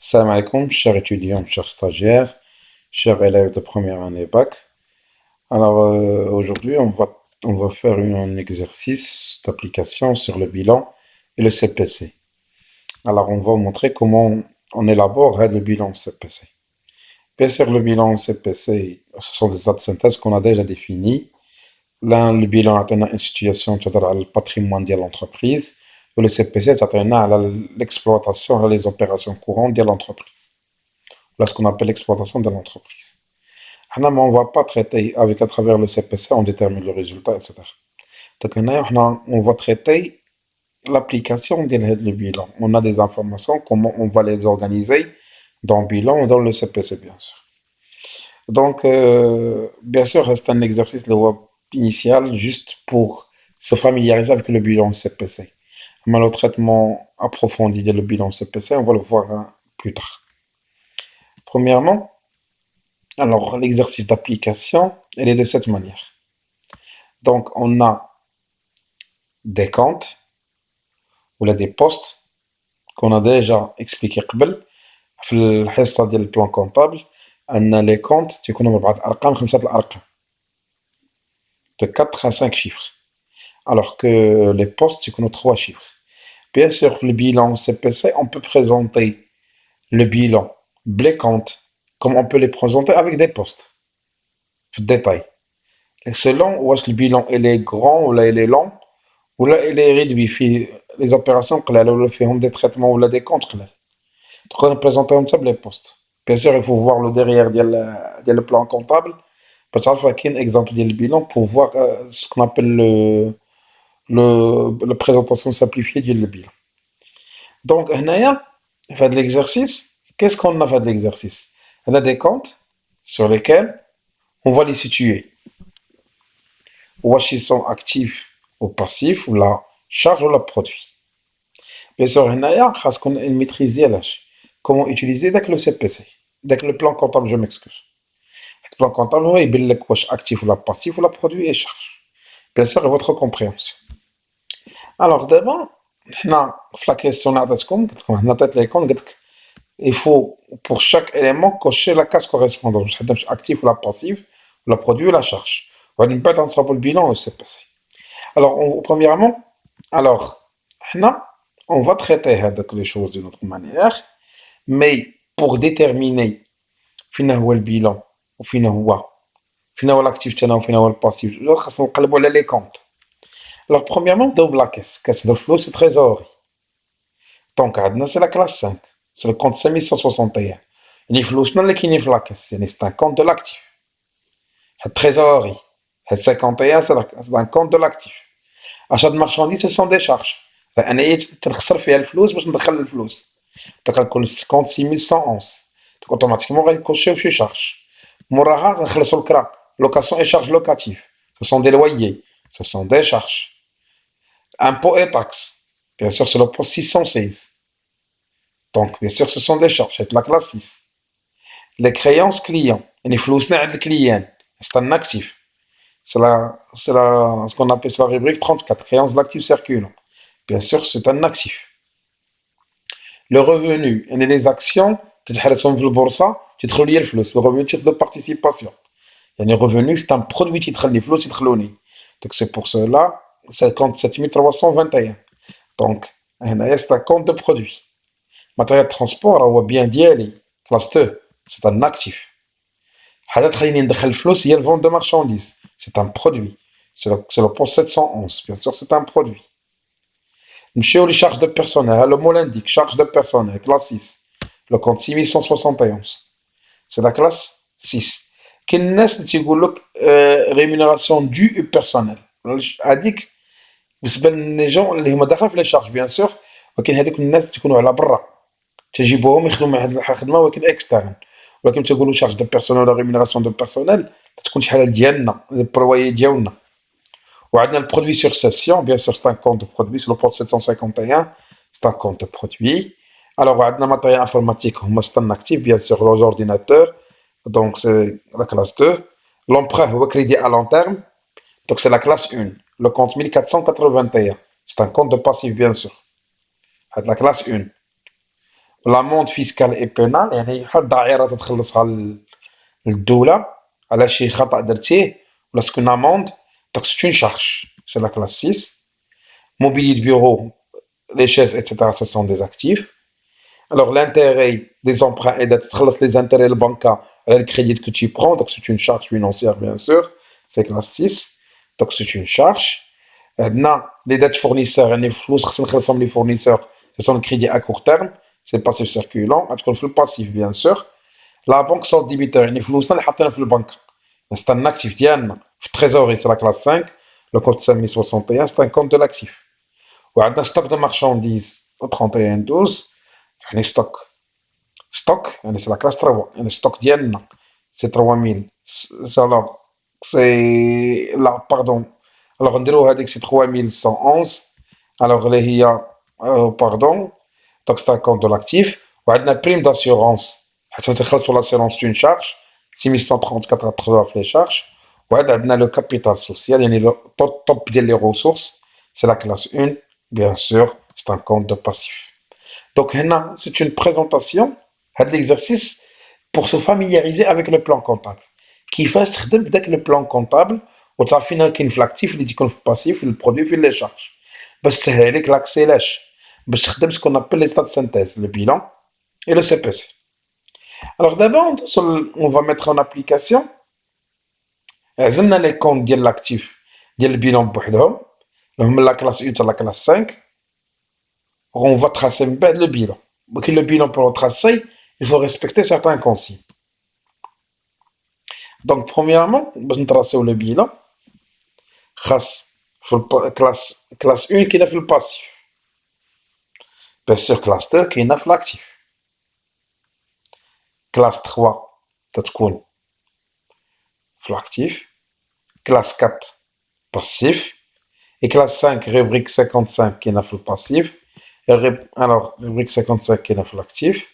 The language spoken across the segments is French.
Salam alaikum, chers étudiants, chers stagiaires, chers élèves de première année bac. Aujourd'hui, on va faire un exercice d'application sur le bilan et le CPC. Alors on va vous montrer comment on élabore le bilan CPC. Bien sûr, le bilan CPC, ce sont des dates de synthèse qu'on a déjà définies. Là, le bilan a une situation qui est le patrimoine de l'entreprise, et le CPC est l'exploitation et les opérations courantes de l'entreprise. Là, ce qu'on appelle l'exploitation de l'entreprise. Mais on ne va pas traiter avec à travers le CPC, on détermine le résultat, etc. Donc, on va traiter l'application du bilan. On a des informations, comment on va les organiser dans le bilan ou dans le CPC, bien sûr. Donc, bien sûr, reste un exercice de web initial juste pour se familiariser avec le bilan CPC. Mais le traitement approfondi du bilan CPC, on va le voir plus tard. Premièrement, alors l'exercice d'application, elle est de cette manière. Donc, on a des comptes ou des postes qu'on a déjà expliqué قبل في الحصة ديال البلان comptable أن les comptes تيكونوا بأربعة أرقام خمسة الأرقام de 4 à 5 chiffres alors que les postes تيكونوا 3 chiffres. Bien sûr, le bilan CPC, on peut présenter le bilan, les comptes, comme on peut les présenter avec des postes, في détail. Et selon où est-ce que le bilan il est grand ou là il est long ou là il est réduit في les opérations قلال ولا فيهم des traitements ou là des comptes قلال. Donc on présente comme ça les postes. Bien sûr, il faut voir le derrière ديال le plan comptable. باش تعرف كاين exemple ديال le bilan pour voir ce qu'on appelle la présentation simplifiée ديال le bilan. Donc هنايا fait de l'exercice, qu'est-ce qu'on a fait de l'exercice? On a des comptes sur lesquels on va les situer. Ou ils sont actifs ou passifs, ou la charge ou la produit. Bien sûr, هنايا خاصكم maîtriser comment utiliser dès que le CPC, dès que le plan comptable, je m'excuse. Le plan comptable, هو يبين لك واش actif ou la passif ou la produit et charge. Bien sûr, et votre compréhension. Alors d'abord, حنا في la question عطيتكم قلت لكم هنا عطيت ليكم قلت لك il faut pour chaque élément cocher la case correspondante. Je sais actif ou la passive, ou la produit ou la charge. On va pas dans le bilan au CPC. Alors, premièrement, alors, on va traiter les choses d'une autre manière, mais pour déterminer finalement le bilan, ou finalement l'activité, ou finalement le passif, on va les comptes. Alors, premièrement, double la caisse de flot, c'est trésorerie. Donc, c'est la classe 5. C'est le compte 5161. Les flous, c'est la caisse. C'est un compte de l'actif. La trésorerie. Le 51, c'est un compte de l'actif. Achat de marchandises, ce sont des charges. أنا تنخسر فيها الفلوس باش ندخل الفلوس. Donc, غنكون 56111. Donc, automatiquement, غيكوشيو شي charges. موراها غنخلصوا الكرا. Location et charges locatives. Ce sont des loyers. Ce sont des charges. Impôts et taxes. Bien sûr, c'est le poste 616. Donc, bien sûr, ce sont des charges. C'est la classe 6. Les créances clients. Les flous de client. C'est un actif. Ce qu'on appelle la rubrique 34. Créances de l'actif circulant. Bien sûr, c'est un actif. Le revenu. Et les actions. Que tu as sur le boursa. Tu te relies le flux. Le revenu titre de participation. Et les revenus, c'est un produit titre les flux titre l'ONI. Donc, c'est pour cela. C'est 7321. Donc, c'est un compte de produit. Matériel de transport, on voit bien d'y classe 2, c'est un actif. Il y a le vente de marchandises, c'est un produit. C'est le poste 711, bien sûr, c'est un produit. Monsieur les charges de personnel, le mot l'indique, charge de personnel, classe 6. Le compte 6171, c'est la classe 6. Quelle est rémunération due au personnel? Indique, les gens, les gens les charges, bien sûr, ولكن هذوك الناس تكونوا على برا تجيبوهم يخدموا مع هاد الخدمه ولكن اكسترن ولكن تقولوا شارج دو بيرسونيل ولا ريمونيراسيون دو بيرسونيل تكون شحال ديالنا البروي ديالنا وعندنا البرودوي سور سيسيون بيان سور سي ان كونت دو برودوي سو لو بورت 751 سي ان كونت دو برودوي الوغ عندنا ماتيريال انفورماتيك هما ستان اكتيف بيان سور لوز اورديناتور دونك سي لا كلاس 2 l'emprunt هو كريدي à long terme donc c'est la classe 1 le compte 1481 c'est un compte de passif bien sûr. La classe 1. l'amende fiscale et pénale يعني بحال الدائرة تتخلصها للدولة على شي خطأ درتيه ولا سكون amende donc c'est une charge c'est la classe 6. Mobilier de bureau, les chaises, etc. ce sont des actifs. Alors l'intérêt des emprunts et d'être les intérêts le bancaire, le crédit que tu prends donc c'est une charge financière bien sûr c'est classe 6 donc c'est une charge. Non, les dettes fournisseurs les flous les fournisseurs ce sont le crédit à court terme c'est le passif circulant تكون في le passif bien sûr. La banque sans débiteur les flous اللي حاطينها في البنك c'est un actif ديالنا في trésorerie c'est la classe 5 le code 5061 c'est un compte de l'actif. وعندنا stock de marchandises au 31/12 يعني stock يعني c'est la classe 3 يعني stock ديالنا c'est 3000 alors c'est là pardon alors نديرو هذيك c'est 3111 alors اللي هي pardon donc c'est un compte de l'actif وعندنا prime d'assurance حيت تخلصوا l'assurance c'est une charge 6134 في les charges وعندنا le capital social يعني le top ديال les ressources c'est la classe 1 bien sûr c'est un compte de passif. Donc c'est une présentation de l'exercice pour se familiariser avec le plan comptable qui fait que le plan comptable au final qu'il y a l'actif il dit qu'on fait passif le produit fait les charges بس سهل لك l'accès lèche باش تخدم ce qu'on appelle les états de synthèse le bilan et le CPC. Alors d'abord on va mettre en application عزلنا les comptes ديال l'actif ديال البيلون بوحدهم اللي la classe 1 la classe 5 on va tracer le bilan. Pour que le bilan pour le tracer, il faut respecter certains consignes. Donc, premièrement, pour tracer le bilan, classe 1 qui est le passif. Bien sûr, classe 2 qui est l'actif. Classe 3, c'est l'actif. Classe 4, passif. Et classe 5, rubrique 55 qui est le passif. Alors, rubrique 55 qui est l'actif,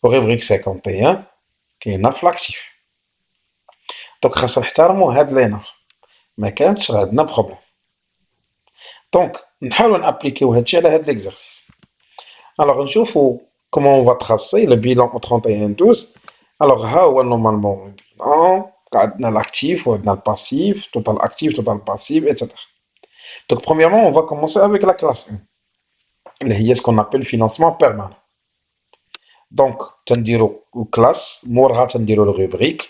rubrique 51 qui est l'actif. Donc, خاص نحترموا هاد لي نهار ما كانش عندنا بروبليم. دونك نحاولوا نابليكيو هادشي على هاد ليكزارسيس. الوغ نشوفوا comment on va tracer le bilan au 31/12. Alors ها هو normalement le bilan عندنا l'actif وعندنا le passif, total actif, total passif, etc. Donc premièrement on va commencer avec la classe 1. Il y a ce qu'on appelle financement permanent. Donc, tu as une classe, moraha tu as une rubrique,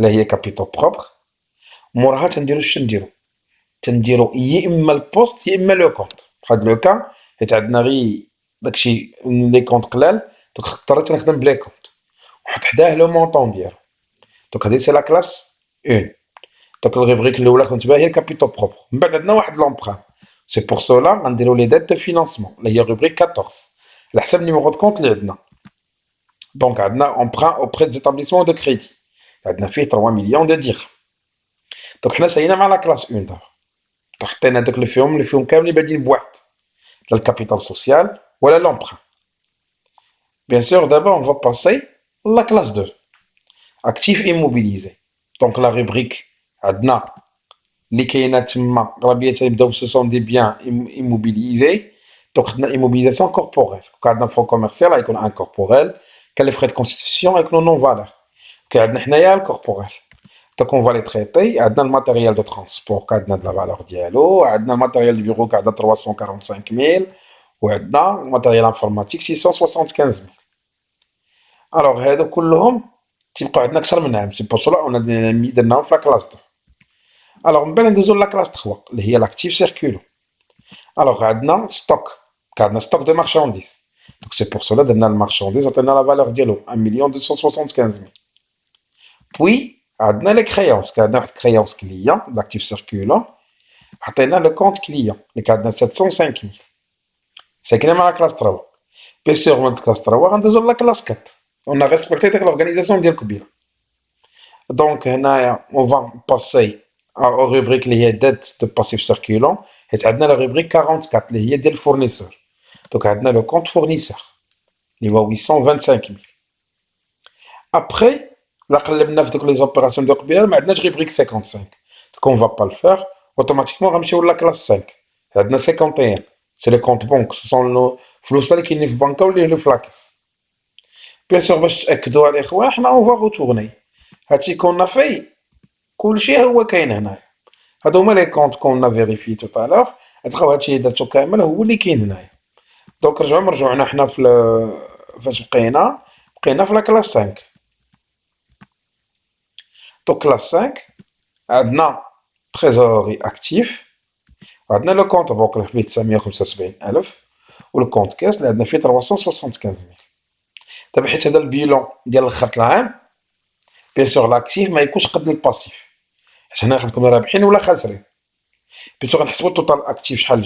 là il y a capitaux propres, moraha tu as le poste, il y a le compte. Dans le cas, tu as les comptes clairs, donc tu as les comptes. Tu as le montant. Donc, c'est la classe 1. Donc, la rubrique, il y a le capitaux propres. Mais tu as l'emprunt. C'est pour cela qu'on a les dettes de financement. Là, il y a rubrique 14. Le numéro de compte, donc, on a emprunt auprès des établissements de crédit. On a fait 3 millions de dirhams. Donc, on a la classe 1. On a le film qui est boîte. Le capital social ou l'emprunt. Bien sûr, d'abord, on va passer à la classe 2. Actifs immobilisés. Donc, la rubrique, on a les ce sont des biens immobilisés. Donc, immobilisation corporelle. Quand on a un fonds commercial, il y a un corporel. Quand les frais de constitution, avec nos non-valeurs. Quand on a un corporel. Donc, on va les traiter. Il y a le matériel de transport, quand on a de la valeur dialogue. Il y a le matériel du bureau, quand on a 345 000. Ou il y a le matériel informatique, 675 000. Alors, c'est pour cela qu'on a mis de la classe 2. Alors, on va dans la classe 3, qui est l'actif circulant. Alors, on a stock, on a stock de marchandises. Donc, c'est pour cela que dans la marchandise, on a la valeur dialogue, 1 275 000. Puis, on a les créances, on a les créances clients, l'actif circulant. On a le compte client, on a 705 000. C'est quand même la classe 3. Bien sûr, dans la classe 3, on a la classe 4. On a respecté l'organisation de Kubira. Donc, on va passer aux rubriques liées dettes de passif circulant. Et on a la rubrique 44 liée des fournisseurs. Donc, on a le compte fournisseur. Il y a 825 000. Après, les opérations de Kubira, on a la rubrique 55. Donc, on ne va pas le faire. Automatiquement, on va la classe 5. On a 51. c'est les comptes banques, ce sont nos فلوس اللي كاينين في البنكة واللي في لاكاس. بيان سور باش تاكدوا على الاخوان حنا اون فا روتورني هادشي كنا في كلشي هو كاين هنايا. هادو هما لي كونت كنا فيريفي تو تالور، تلقاو هادشي درتو كامل هو اللي كاين هنايا. دونك رجعنا حنا في فاش بقينا في لا كلاس 5. دونك كلاس 5 عندنا تريزوري اكتيف، عندنا لو كونت بوك اللي فيه 975,000 والكونت كاس اللي عندنا فيه 375,000. دابا حيت هذا البيلون ديال اخر العام بيان سور لاكتيف ما يكونش قد الباسيف، حيت هنا غنكونوا رابحين ولا خاسرين. بيان سور غنحسبوا التوتال اكتيف شحال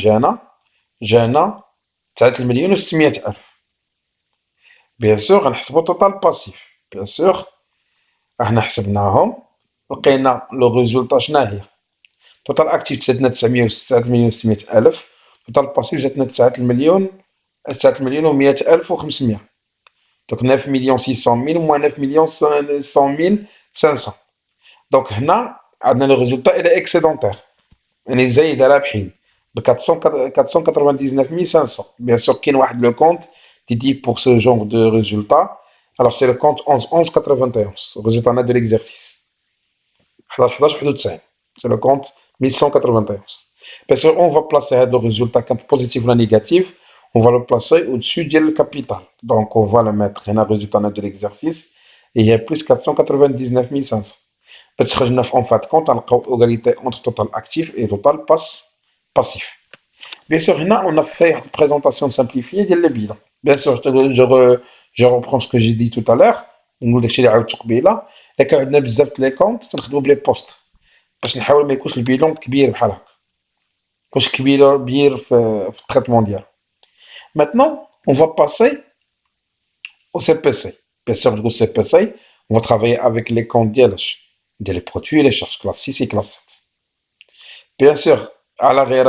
جانا 3,600,000. بيان سور غنحسبوا التوتال باسيف، بيان سور احنا حسبناهم لقينا لو ريزولطا شناهي. توتال اكتيف جاتنا 9,600,000، توتال باسيف جاتنا 9,100,000 و500. دونك 9,600,000 moins 9,100,500. دونك هنا عندنا لو ريزولطا الى اكسيدونتير، يعني زايد رابحين ب 499,500. بيان سور كاين واحد لو كونت dédié pour ce genre de résultat. Alors c'est le compte 11,91, résultat net de l'exercice. 11,91. C'est le compte 1191. Bien sûr, on va placer le résultat positif ou négatif, on va le placer au-dessus du capital. Donc on va le mettre dans le résultat net de l'exercice et il y a plus 499,500. Parce que en fin de compte, on a égalité entre total actif et total passif. Bien sûr, là, on a fait une présentation simplifiée de le bilan. Bien sûr, je reprends ce que j'ai dit tout à l'heure. نقول داكشي اللي عاودت قبيله. كان عندنا بزاف لي كونت تنخدموا بلي بوست باش نحاول ما يكونش البيلون كبير بحال هكا، يكونش كبير في التريتمون ديالو. Maintenant, on va passer au CPC. Bien sûr, le CPC, on va travailler avec les comptes des produits et les charges, classe 6 et classe 7. Bien sûr, à l'arrière,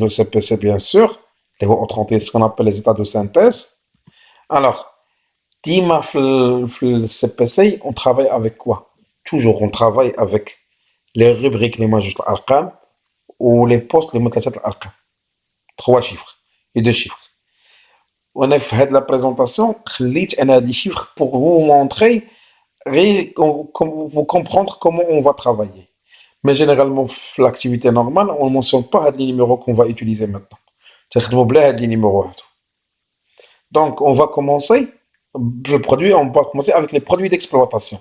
le CPC, bien sûr, les voies authentiques, ce qu'on appelle les états de synthèse. Alors, Dima, le CPC, on travaille avec quoi? Toujours, on travaille avec les rubriques, les majuscules Arqam, ou les postes, les mots Arqam. 3 chiffres et 2 chiffres. On a fait la présentation, les chiffres pour vous montrer, vous comprendre comment on va travailler. Mais généralement, l'activité normale, on ne mentionne pas les numéros qu'on va utiliser maintenant. C'est les numéros. Donc, on va commencer. On va commencer avec les produits d'exploitation.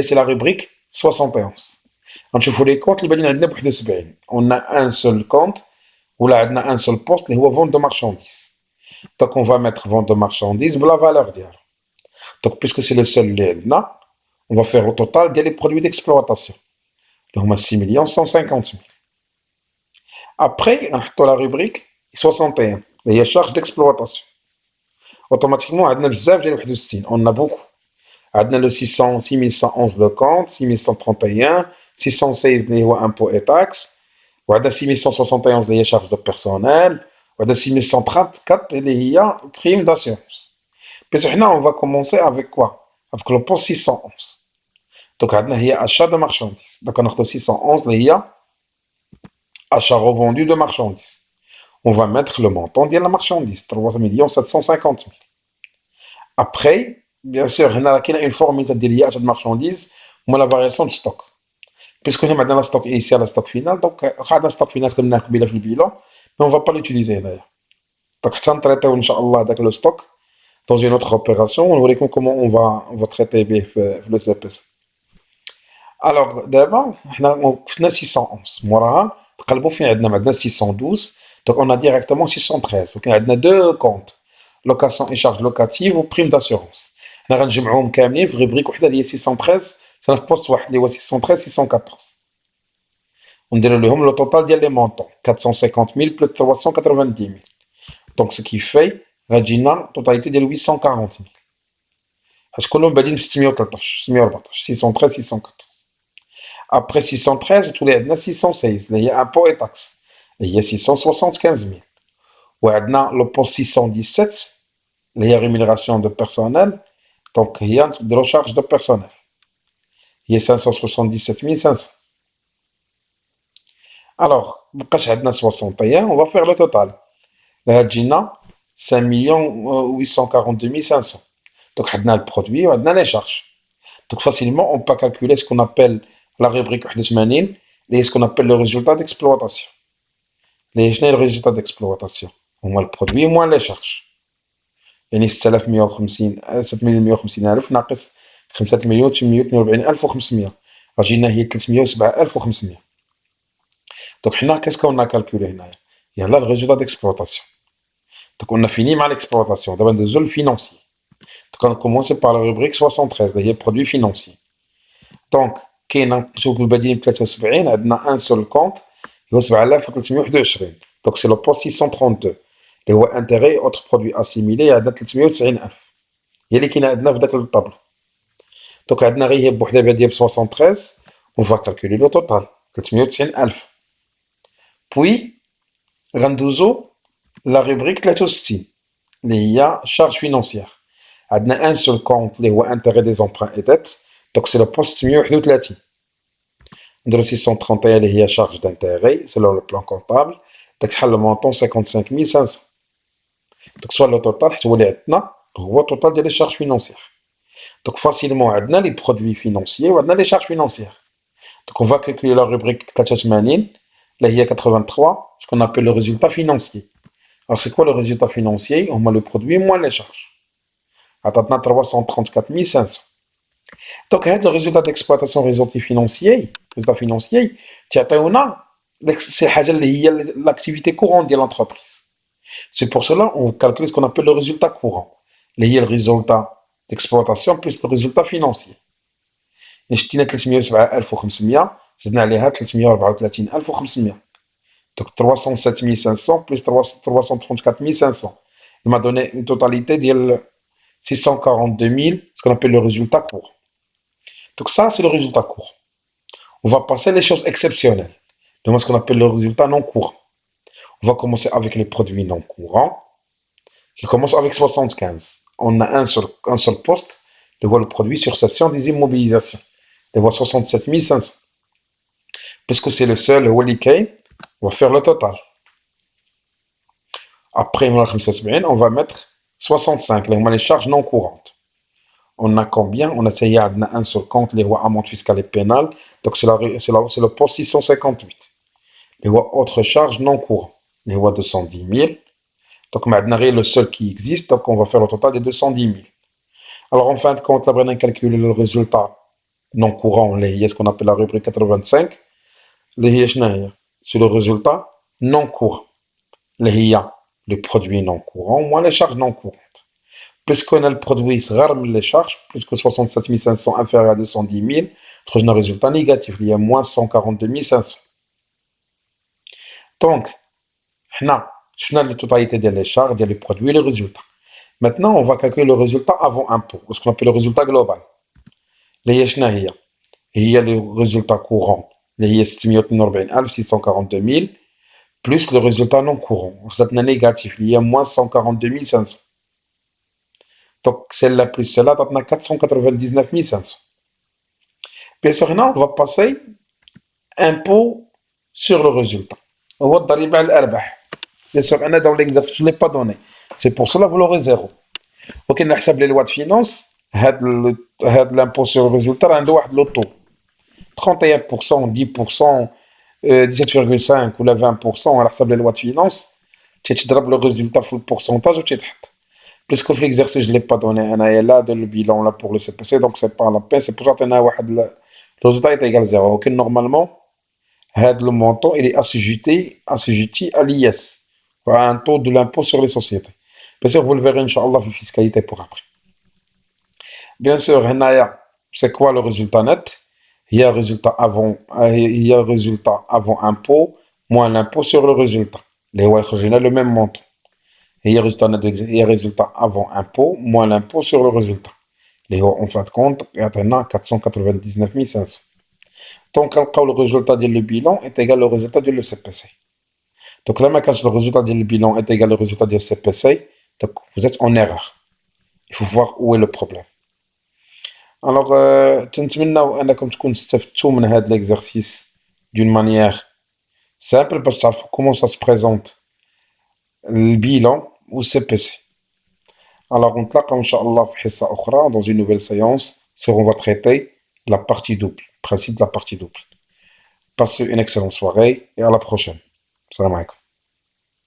C'est la rubrique 71. On chauffe les comptes, on a un seul compte, ou là, on a un seul poste, qui est vente de marchandises. Donc, on va mettre vente de marchandises, la valeur d'hier. Donc, puisque c'est le seul là, on va faire au total des produits d'exploitation. Donc, on a 6,150,000. Après, on a la rubrique 61, les charges d'exploitation. Automatiquement, on a beaucoup. On a le 6,111 de compte, 6,131, 616 les impôts et taxes, on a 6,171 les charges de personnel, on a 6,134 les primes d'assurance. Puis maintenant, on va commencer avec quoi? Avec le poste 611. Donc, on a achat de marchandises. Donc, on a 611 les achat revendu de marchandises. On va mettre le montant de la marchandise, 3,750,000. Après, bien sûr, il y a une formule de liage de marchandises, ou la variation de stock. Puisque nous avons le stock initial et le stock final, donc on a un stock final qui est le bilan, mais on ne va pas l'utiliser d'ailleurs. Donc, on va traiter, Inch'Allah, avec le stock dans une autre opération. On va voir comment on va traiter le CPC. Alors, d'abord, on a 611. Moi, on a 612. Donc, on a directement 613. Donc, on a deux comptes. Location et charges locatives ou primes d'assurance. On a un كاملين في rubrique وحده اللي هي 613. C'est un poste واحد اللي هو 613 614. ونديروا لهم le total ديال les montants 450,000 plus 390,000. Donc, ce qui fait غتجينا totalité ديال 840,000. حيت كلهم بادين ب 613 614 613 614. Après 613, tous les عندنا 616 اللي هي impôts et taxes. Il y a 675,000. Ou on le poste 617, il y a rémunération de personnel, donc il y a de recharge de personnel. Il y a 577 500. Alors, مبقاش عندنا 61, on va faire le total. Là, تجينا 5 842 500. Donc, on a le produit, on a les charges. Donc, facilement, on peut calculer ce qu'on appelle la rubrique 81 et ce qu'on appelle le résultat d'exploitation. ليش le résultat d'exploitation هما le produit moins les charges. يعني 6150 6,150,000 ناقص 5,842,500 رجعنا هي 307,500. Donc حنا qu'est-ce qu'on a calculé هنايا؟ يلا le résultat d'exploitation. Donc on a fini مع l'exploitation. دابا ندوزو للفينانسي. Donc on a commencé par la rubrique 73 اللي هي produit financier. Donc كاين نشوفو البديل 73 عندنا ان سول كونت هو 7321. Donc c'est le poste 632 اللي هو intérêt autres produits assimilés عندنا 390,000 هي اللي كاينه عندنا في داك الطابلو. دونك عندنا غير هي بوحدها بهادية ب 73 on va calculer le total 390,000. Puis غندوزو la rubrique 63 اللي هي charge financière. عندنا un seul compte اللي هو intérêt des emprunts et dettes. Donc c'est le poste 631. نديرو 631 اللي هي charge d'intérêt selon le plan comptable. داك شحال le montant 55,500. Donc soit le total حيت هو اللي عندنا هو total ديال les charges financières. Donc facilement عندنا les produits financiers وعندنا les charges financières. Donc on va calculer la rubrique 83 اللي هي 83 ce qu'on appelle le résultat financier. Alors c'est quoi le résultat financier? On a le produit moins les charges. عطاتنا 334,500. Donc le résultat d'exploitation résultat financier تعطيونا c'est حاجة اللي هي l'activité courante de l'entreprise. C'est pour cela on calcule ce qu'on appelle le résultat courant اللي هي le résultat d'exploitation plus le résultat financier. شتينا 307,500 زدنا عليها 334,500. Donc 307,500 plus 334,500. Il m'a donné une totalité de 642,000, ce qu'on appelle le résultat courant. Donc ça, c'est le résultat courant. On va passer les choses exceptionnelles. Donc ce qu'on appelle le résultat non courant. On va commencer avec les produits non courants, qui commence avec 75. On a un seul poste, le produit sur cession des immobilisations. On voit 67,500. Puisque c'est le seul, le on va faire le total. Après, on va mettre 65, les charges non courantes. On a combien? On a essayé un seul compte, les amende fiscale et pénale. Donc c'est le poste 658. Les autres charges non courantes. Les 210,000. Donc maintenant, le seul qui existe, donc on va faire le total de 210,000. Alors en fin de compte, là, on a calculé le résultat non courant, ce qu'on appelle la rubrique 85. C'est le résultat non courant. Les produits non courants, moins les charges non courantes. Puisqu'on a le produit, les charges, puisque 67,500 inférieur à 210,000, on a un résultat négatif, il y a moins 142,500. Donc, on a la totalité des charges, des produits et les résultats. Maintenant, on va calculer le résultat avant impôt, ce qu'on appelle le résultat global. Il y a le résultat courant, il y a 642,000, plus le résultat non courant. C'est négatif, il y a moins 142,500. Donc, celle-là plus celle-là, on a 499,500. Bien sûr, on va passer impôt sur le résultat. On va d'arriver à l'arbah. Bien sûr, on est dans l'exercice, je ne l'ai pas donné. C'est pour cela que vous l'aurez zéro. Ok, on a les lois de finances, l'impôt sur le résultat, on a le taux. 31%, 10%, 17,5% ou 20%, on a les lois de finances. Tu as le résultat pour le pourcentage ou tu as puisque l'exercice je ne l'ai pas donné, on a là de le bilan là pour le CPC, donc c'est pas la peine, c'est pour ça que le résultat est égal à 0. Ok, normalement, le montant il est assujetti à l'IS, à un taux de l'impôt sur les sociétés. Bien sûr, vous le verrez, Inch'Allah, la fiscalité pour après. Bien sûr, c'est quoi le résultat net? Il y a le résultat avant impôt, moins l'impôt sur le résultat. Les le même montant. Et il y a le résultat avant impôt, moins l'impôt sur le résultat. En fin de compte, il y a 499,500. Donc, le résultat du bilan est égal au résultat du CPC. Donc là, quand le résultat du bilan est égal au résultat du CPC, donc vous êtes en erreur. Il faut voir où est le problème. Alors, je vous souhaite que vous ayez l'exercice d'une manière simple باش تعرفوا comment ça se présente le bilan ou CPC. Alors on تلاقى إن شاء الله في حصة أخرى dans une nouvelle séance sur on va traiter la partie double, principe de la partie double. Passez une excellente soirée et à la prochaine. Salam alaikum.